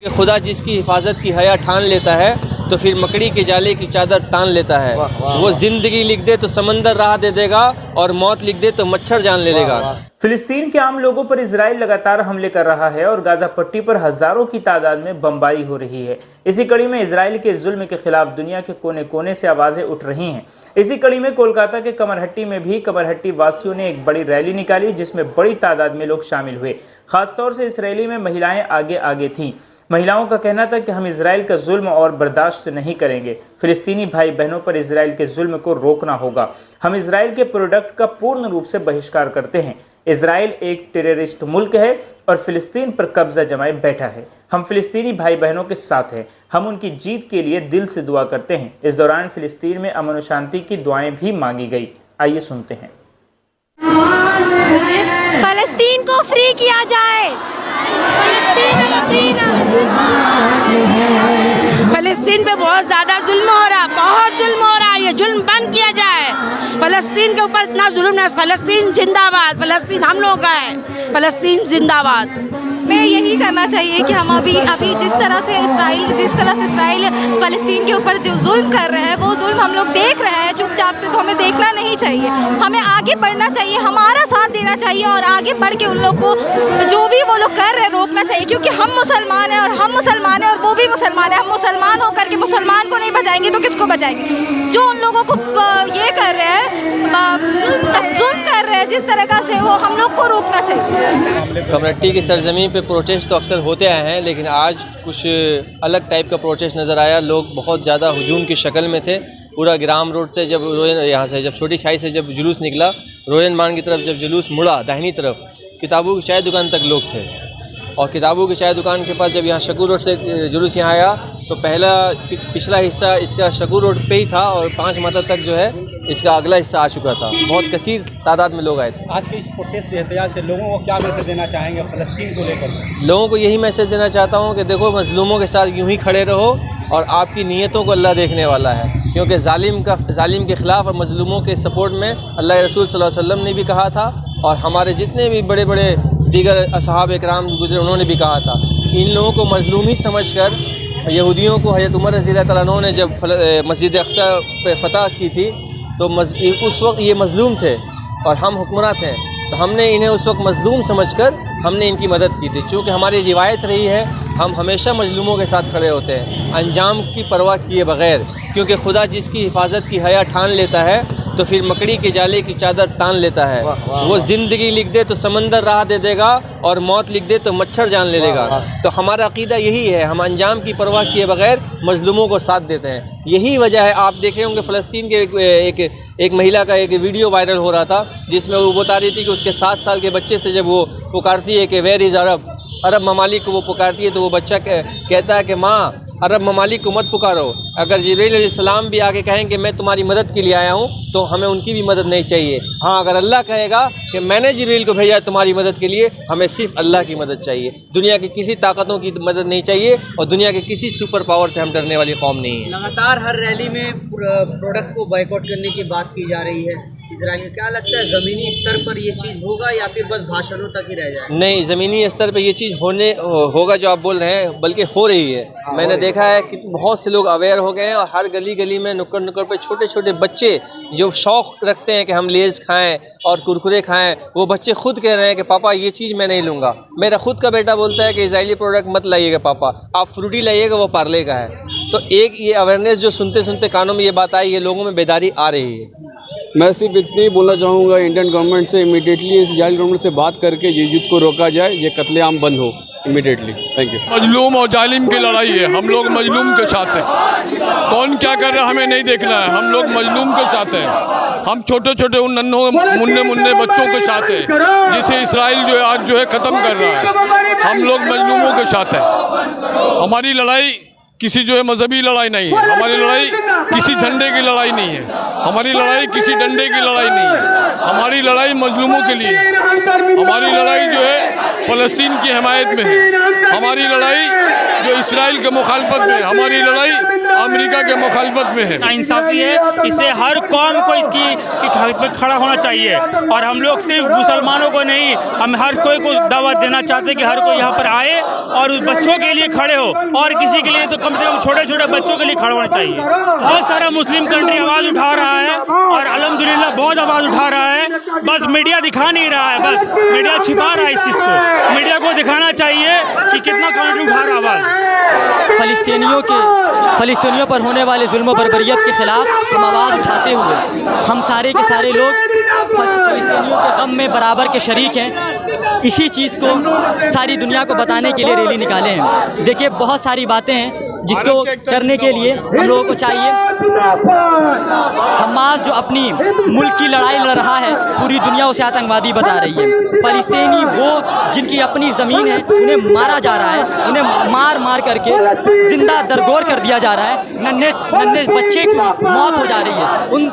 कि खुदा जिसकी हिफाजत की हया ठान लेता है तो फिर मकड़ी के जाले की चादर तान लेता है। वो ज़िंदगी लिख दे तो समंदर राह दे देगा और मौत लिख दे तो मच्छर जान ले लेगा। फिलिस्तीन के आम लोगों पर इजराइल लगातार हमले कर रहा है और गाजा पट्टी पर हजारों की तादाद में बमबारी हो रही है। इसी कड़ी में इजराइल के जुल्म के खिलाफ दुनिया के कोने कोने से आवाजें उठ रही हैं। इसी कड़ी में कोलकाता के कमरहट्टी में भी कमरहट्टी वासियों ने एक बड़ी रैली निकाली जिसमें बड़ी तादाद में लोग शामिल हुए। खासतौर से इस रैली में महिलाएं आगे आगे थीं। महिलाओं का कहना था कि हम इजराइल का जुल्म और बर्दाश्त नहीं करेंगे। फिलिस्तीनी भाई बहनों पर इजराइल के जुल्म को रोकना होगा। हम इजराइल के प्रोडक्ट का पूर्ण रूप से बहिष्कार करते हैं। इजराइल एक टेररिस्ट मुल्क है और फिलिस्तीन पर कब्जा जमाए बैठा है। हम फिलिस्तीनी भाई बहनों के साथ हैं। हम उनकी जीत के लिए दिल से दुआ करते हैं। इस दौरान फिलिस्तीन में अमन और शांति की दुआएं भी मांगी गई। आइए सुनते हैं। फलस्तीन को फ्री किया जाए। फलस्तीन पे बहुत ज़्यादा जुल्म हो रहा, बहुत जुल्म हो रहा है। ये जुल्म बंद किया जाए। फलस्तीन के ऊपर इतना जुल्म नहीं। फलस्तीन जिंदाबाद। फलस्तीन हम लोग का है। फलस्तीन जिंदाबाद। में यही करना चाहिए कि हम अभी जिस तरह से इसराइल फलस्तीन के ऊपर जो जुल्म कर रहे हैं वो जुल्म हम लोग देख रहे हैं चुपचाप से, तो हमें देखना नहीं चाहिए। हमें आगे बढ़ना चाहिए, हमारा साथ देना चाहिए और आगे बढ़ के उन लोग को जो भी वो लोग कर रहे हैं रोकना चाहिए, क्योंकि हम मुसलमान हैं और हम मुसलमान हैं और वो भी मुसलमान है। हम मुसलमान होकर के मुसलमान को नहीं बचाएंगे तो किसको बचाएंगे? जो उन लोगों को ये कर रहे हैं, जुल्म कर रहे हैं जिस तरह से, वो हम लोग को रोकना चाहिए। कमरहट्टी की सरजमीन पे प्रोटेस्ट तो अक्सर होते आए हैं, लेकिन आज कुछ अलग टाइप का प्रोटेस्ट नज़र आया। लोग बहुत ज़्यादा हुजूम की शक्ल में थे। पूरा ग्राम रोड से जब यहाँ से जब छोटी छाई से जब जुलूस निकला, रोयन मान की तरफ जब जुलूस मुड़ा दाहिनी तरफ, किताबों की चाय दुकान तक लोग थे। और किताबों की चाय दुकान के पास जब यहाँ शकूर रोड से जुलूस यहाँ आया तो पिछला हिस्सा इसका शकूर रोड पे ही था और 5 मीटर तक जो है इसका अगला हिस्सा आ चुका था। बहुत कसीर तादाद में लोग आए थे। आज के इस प्रोटेस्ट से एहतजाज से लोगों को क्या मैसेज देना चाहेंगे फ़लस्तीन को लेकर? लोगों को यही मैसेज देना चाहता हूँ कि देखो, मज़लूमों के साथ यूँ ही खड़े रहो और आपकी नीयतों को अल्लाह देखने वाला है, क्योंकि जालिम के ख़िलाफ़ और मज़लूमों के सपोर्ट में अल्लाह रसूल सल्लल्लाहु अलैहि वसल्लम ने भी कहा था और हमारे जितने भी बड़े बड़े दीगर असहाब इकराम गुज़रे उन्होंने भी कहा था। इन लोगों को मज़लूमी समझकर यहूदियों को हज़रत उमर रज़ी अल्लाह तआला अन्हु ने जब मस्जिद अक़सा पे फ़तह की थी तो उस वक्त ये मज़लूम थे और हम हुक्मरान थे, तो हमने इन्हें उस वक्त मज़लूम समझकर हमने इनकी मदद की थी। चूँकि हमारी रिवायत रही है, हम हमेशा मज़लूमों के साथ खड़े होते हैं अंजाम की परवाह किए बग़ैर, क्योंकि खुदा जिसकी हिफाजत की हया ठान लेता है तो फिर मकड़ी के जाले की चादर तान लेता है। वो ज़िंदगी लिख दे तो समंदर राह दे देगा और मौत लिख दे तो मच्छर जान ले लेगा। तो हमारा अक़ीदा यही है, हम अंजाम की परवाह किए बग़ैर मज़लूमों को साथ देते हैं। यही वजह है, आप देखे होंगे फ़लस्तीन के एक महिला का एक वीडियो वायरल हो रहा था जिसमें वो बता रही थी कि उसके 7 साल के बच्चे से जब वो पुकारती है कि वेयर इज़ अरब ममालिक को वो पुकारती है, तो वो बच्चा कहता है कि माँ, अरब ममालिक को मत पुकारो। अगर जिब्रील अलैहिस्सलाम भी आके कहें कि मैं तुम्हारी मदद के लिए आया हूँ तो हमें उनकी भी मदद नहीं चाहिए। हाँ, अगर अल्लाह कहेगा कि मैंने जिब्रील को भेजा तुम्हारी मदद के लिए, हमें सिर्फ अल्लाह की मदद चाहिए। दुनिया की किसी ताकतों की मदद नहीं चाहिए और दुनिया के किसी सुपर पावर से हम डरने वाली कौम नहीं है। लगातार हर रैली में प्रोडक्ट को बॉयकॉट करने की बात की जा रही है इजराइल को। क्या लगता है, ज़मीनी स्तर पर ये चीज़ होगा या फिर बस भाषणों तक ही रह जाएगा? नहीं, ज़मीनी स्तर पर ये चीज़ होगा जो आप बोल रहे हैं, बल्कि हो रही है। मैंने देखा है कि बहुत से लोग अवेयर हो गए हैं और हर गली गली में नुक्कड़ पे छोटे छोटे बच्चे जो शौक़ रखते हैं कि हम लेज़ खाएं और कुरकुरे खाएं, वो बच्चे खुद कह रहे हैं कि पापा ये चीज़ मैं नहीं लूँगा। मेरा खुद का बेटा बोलता है कि इजराइली प्रोडक्ट मत लाइएगा पापा, आप फ्रूटी लाइएगा, वो पार्ले का है। तो एक ये अवेयरनेस जो सुनते सुनते कानों में ये बात आई, ये लोगों में बेदारी आ रही है। मैं सिर्फ इतनी ही बोलना चाहूँगा, इंडियन गवर्नमेंट से इमीडिएटली इजराइल गवर्नमेंट से बात करके ये युद्ध को रोका जाए, ये कत्लेआम बंद हो इमीडिएटली। Thank you. मजलूम और जालिम की लड़ाई है, हम लोग मजलूम के साथ हैं। कौन क्या कर रहा है हमें नहीं देखना है, हम लोग मजलूम के साथ हैं। हम छोटे छोटे उन नन्हों मुन्ने बच्चों के साथ हैं जिसे इसराइल जो है आज जो है ख़त्म कर रहा है। हम लोग मजलूमों के साथ हैं। हमारी लड़ाई किसी जो है मजहबी लड़ाई नहीं है, हमारी लड़ाई किसी झंडे की लड़ाई नहीं है, हमारी लड़ाई किसी डंडे की लड़ाई नहीं है। हमारी लड़ाई मजलूमों के लिए है। हमारी लड़ाई जो है फ़लस्तीन की हिमायत में है। हमारी लड़ाई जो इसराइल के मुखालफत में है। हमारी लड़ाई अमेरिका के मुखालफत में है। इंसाफी है, इसे हर कौम को इसकी हक में खड़ा होना चाहिए। और हम लोग सिर्फ मुसलमानों को नहीं, हम हर कोई को दावत देना चाहते हैं कि हर कोई यहाँ पर आए और उस बच्चों के लिए खड़े हो, और किसी के लिए तो कम से कम छोटे छोटे बच्चों के लिए खड़ा होना चाहिए। बहुत सारा मुस्लिम कंट्री आवाज़ उठा रहा है और अल्हम्दुलिल्लाह बहुत आवाज़ उठा रहा है, बस मीडिया दिखा नहीं रहा है, बस मीडिया छिपा रहा है इस चीज़ को। मीडिया को दिखाना चाहिए कि कितना कंट्री उठा रहा आवाज़। फ़लस्तीनियों पर होने वाले जुल्म बर्बरियत के खिलाफ हम आवाज़ उठाते हुए हम सारे के सारे लोग फ़लस्तीनियों के गम में बराबर के शरीक हैं। इसी चीज़ को सारी दुनिया को बताने के लिए रैली निकाले हैं। देखिए बहुत सारी बातें हैं जिसको करने के लिए हम लोगों को चाहिए। हमास जो अपनी मुल्क की लड़ाई लड़ रहा है, पूरी दुनिया उसे आतंकवादी बता रही है। फ़लस्तीनी वो जिनकी अपनी ज़मीन है, उन्हें मारा जा रहा है, उन्हें मार मार करके ज़िंदा दरगोर कर दिया जा रहा है, नन्हे बच्चे की मौत हो जा रही है। उन